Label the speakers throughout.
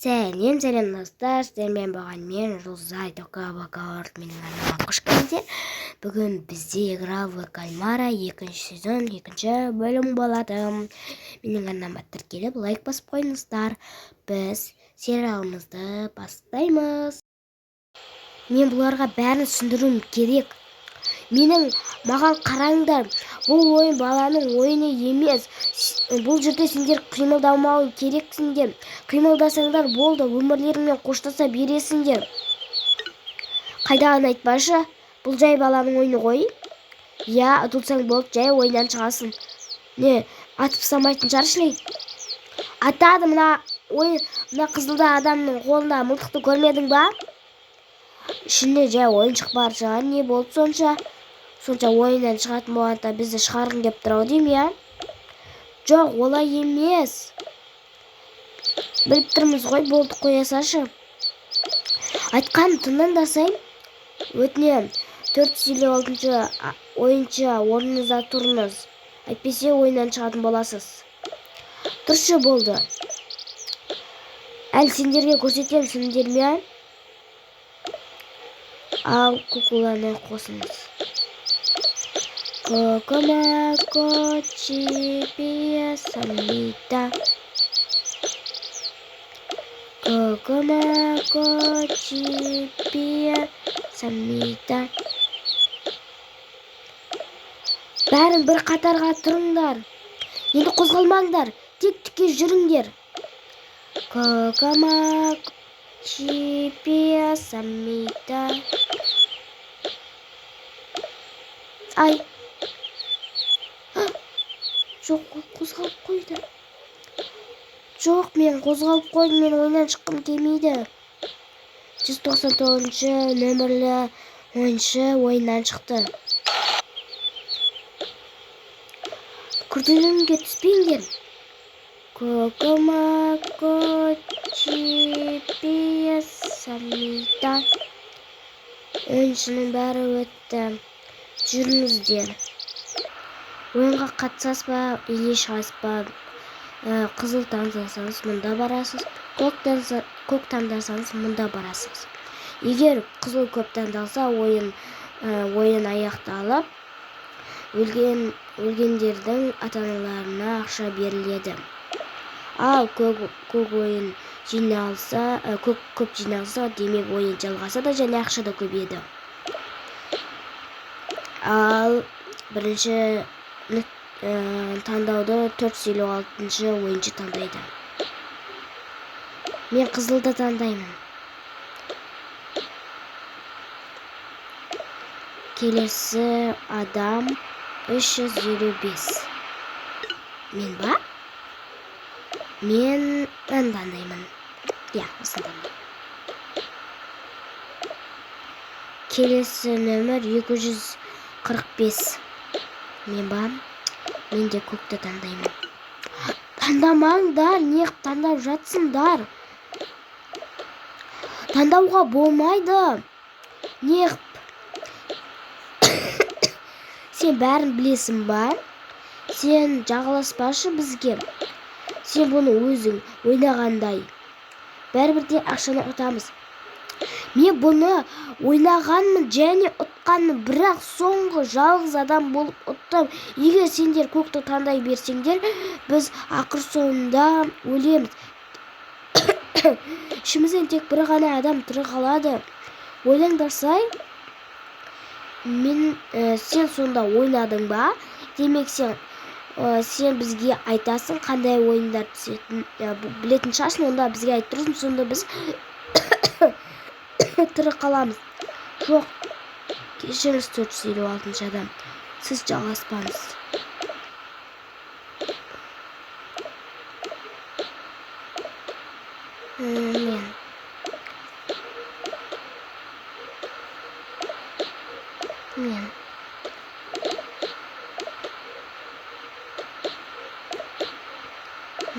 Speaker 1: Сәлем достар, сіздермен болған мен Розай Тоқабақауырт менің арнама қош келдіңдер. Бүгін бізде игровой кальмара 2-ші сезон 2-ші бөлім болады. Менің арнама тіркеліп лайк басып қойыңыздар. Біз сериалымызды бастаймыз. Мен бұларға бәрін түсіндіруім керек. Маған қараңдар, бұл ойын баланың ойыны емес. Бұл жерде сендер қимылдамау керексіңдер. Қимылдасаңдар болды, өмірлеріңмен қоштаса бересіңдер. Қайдағыны айтпашы, бұл жай баланың ойыны ғой. Я, ұтылсаң болды, жай ойыннан шығасың. Не, атып самайтын шаршылай. Атады мына қызылда адамның қолында мылтықты көрмедің ба? Ішінде жай ойыншық бар шығар, не болды сонша? Сонша ойыннан шығатын болғанда бізді шығарғың деп тұр ау деймін, я? Жоқ, олай емес. Біліп тұрмыз ғой, болды, қоя салшы. Айтқанын тыңдасай. Өтінемін, 456-шы ойыншы орныңызда тұрыңыз. Әйтпесе ойыннан шығатын боласыз. Тұршы болды. Әлі сендерге көрсетемін, сендер ме? Ал кукуланы қосыңыз. Кокомако чипия самита. Кокомако чипия самита. Бәрін бір қатарға тұрыңдар. Енді қозғалмаңдар, тек-тіке жүріңдер. Кокомако чипия самита. Ай. Жоқ, қозғалып қойды. Жоқ, мен қозғалып қойдым, мен ойыннан шыққым келмейді. 199-шы нөмірлі ойыншы ойыннан шықты. Күрделерге түспеңдер. Кокомако чипия самита. Ойыншының бәрі өтті. Жүріңіздер. Ойынға қатысасыз ба, или шығасыз ба? Қызыл таңдасаңыз, мұнда барасыз. Көк таңдасаңыз, мұнда барасыз. Егер қызыл көп таңдалса, ойын аяқталып, өлгендердің ата-аналарына ақша беріледі. Ал көк ойын жиналса, көп жиналса, демек ойын жалғасады және ақша да көбейеді. Ал бірінші таңдауды 456-шы ойыншы таңдайды. Мен қызылды таңдаймын. Келесі адам 355. Мен ба? Мен таңдаймын. Я, осындамын. Келесі нөмір 245. Мен ба? Мен де көкті таңдаймын. Таңдамаңдар, не таңдап жатсыңдар? Таңдауға болмайды. Не? Сен бәрін білесің ба? Сен жағаласпашы бізге. Сен бұны өзің ойнағандай. Бәрібірде ақшаны ұтамыз. Мен бұны ойнағанмын және ұтқанмын, бірақ соңғы жалғыз адам болып ұттым. Егер сендер көкті таңдай берсеңдер, біз ақыр соңында өлеміз. Ішімізден тек бір ғана адам тірі қалады. Ойлаңдарсай, сен сонда ойнадың ба? Демек сен бізге айтасың, қандай ойындар түсетін білетін шашын, онда бізге айтып тұрсың, сонда біз тірі қаламыз. Жоқ, кешіріңіз 456-шы адам. Сіз жалғаспаңыз.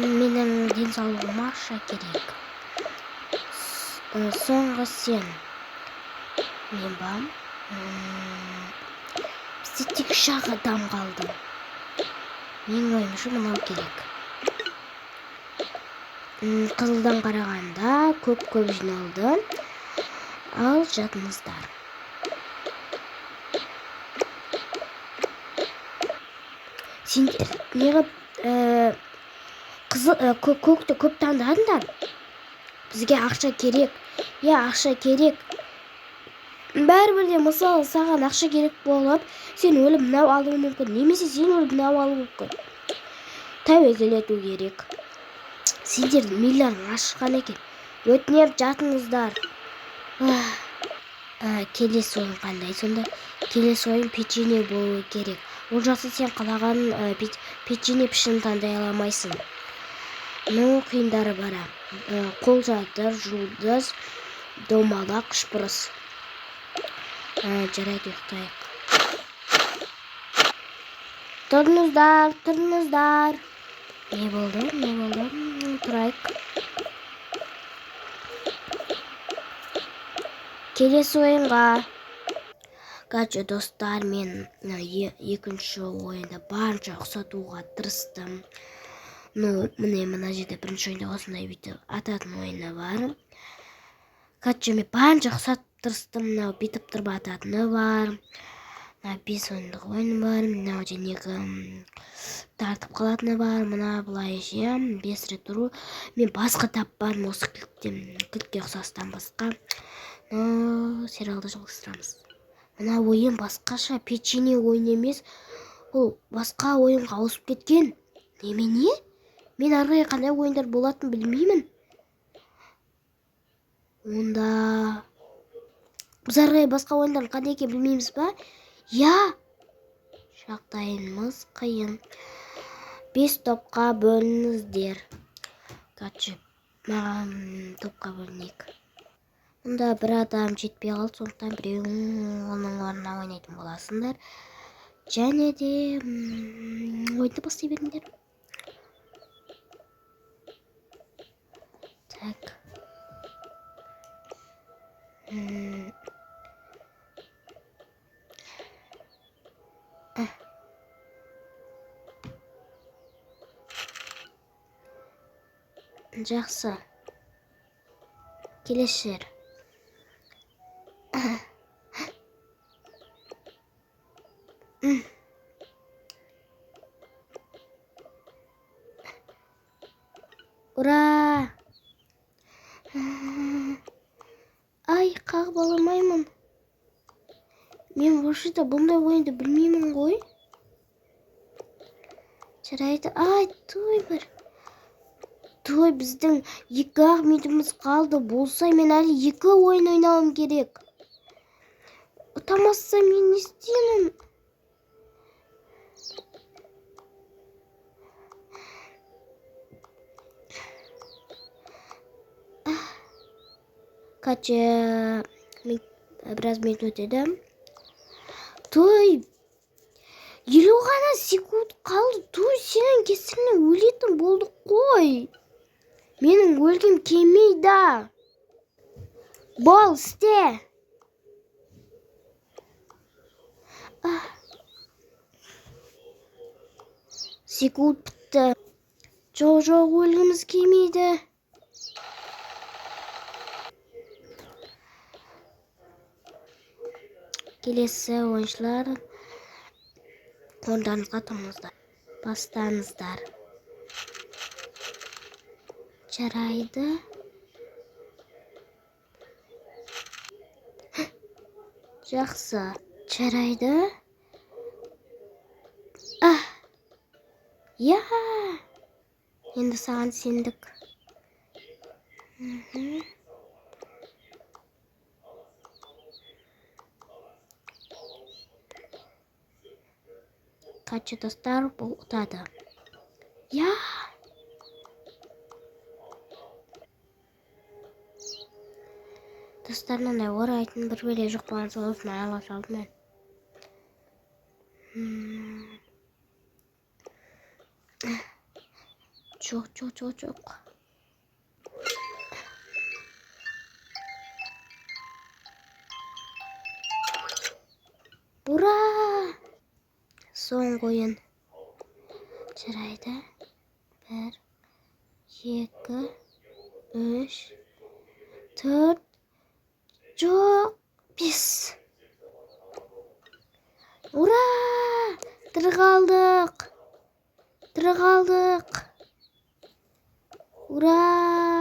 Speaker 1: Менің денсаулығыма ақша керек. Соңғы сен. Мен ба? Бізде тек шақ адам қалды. Менің ойымша мынау керек. Қызылдан қарағанда көп жиналды. Ал жатыңыздар. Сендер неғып көкті көп таңдадыңдар? Бізге ақша керек. Ақша керек. Бәрібір де мысалы саған ақша керек болып, сен өліп мынау алуы мүмкін. Немесе сен өліп мынау алуы мүмкін. Тәуекел ету керек. Сендер миллиард ашқан екен. Өтінем жатыңыздар. Келесі ойын қандай сонда? Келесі ойын печенье болуы керек. Ол жақсы сен қалаған печенье пішінін таңдай аламайсың. Қиындары бара. Қол жатыр, жұлдыз, домалақ, үшбұрыс. Жарайды, ұйықтайық. Тұрыңыздар. Не болды? Тұрайық. Келесі ойынға. Қазір достар, мен екінші ойында барынша ұқсатуға тырыстым. Мына жерде бірінші ойында осындай бүйтіп ататын ойыны бар. Қазір мен барынша ұқсатып тырыстым. Мынау бүйтіп тұрып ататыны бар. 5 ойындық ойын бар. Мынау жәнегі тартып қалатыны бар. Мына былай 5 рет тұру. Мен басқа таппадым осы кілтке ұқсастан басқа. Сериалды жалғастырамыз. Мына ойын басқаша, печенье ойын емес. Ол басқа ойынға ауысып кеткен. Немене? Мен арғай қандай ойындар болатын білмеймін. Онда біз арғай басқа ойындар қандай екен білмейміз ба? Жағдайымыз қиын. 5 топқа бөліңіздер. Қазір маған топқа бөлінейік. Онда бір адам жетпей қалды, сондықтан біреуің оның орнына ойнайтын боласыңдар. Және де ойынды бастай беріңдер. Так. Жақсы. Келешер. Ура! Ай, қағып аламаймын. Мен вообще-то бұндай ойынды білмеймін ғой. Жарайды. Ай, той біздің 2-ақ минутымыз қалды. Болса мен әлі 2 ойын ойнауым керек. Ұтамаса мен не істеймін? Қазір біраз минут өтеді. Той 50 ғана секунд қалды. Той сенің кесірінен өлетін болды қой. Менің өлгім келмейді. Бол, істе. Секунд бітті. Жоқ, өлгіміз келмейді. Келесі ойыншылар орындарыңызға тұрыңыздар. Бастаңыздар. Жарайды. Жақсы. Жарайды. Енді саған сендік. Қачы достар бұл ұтады. Достарынан орайтын бір беле жоқ болған сол осыны ала салдым мен. Жоқ. Ура! Соңғы ойын. Жарайды. 1, 2, 3, 4, жоқ, 5. Ура! Тірі қалдық. Ура!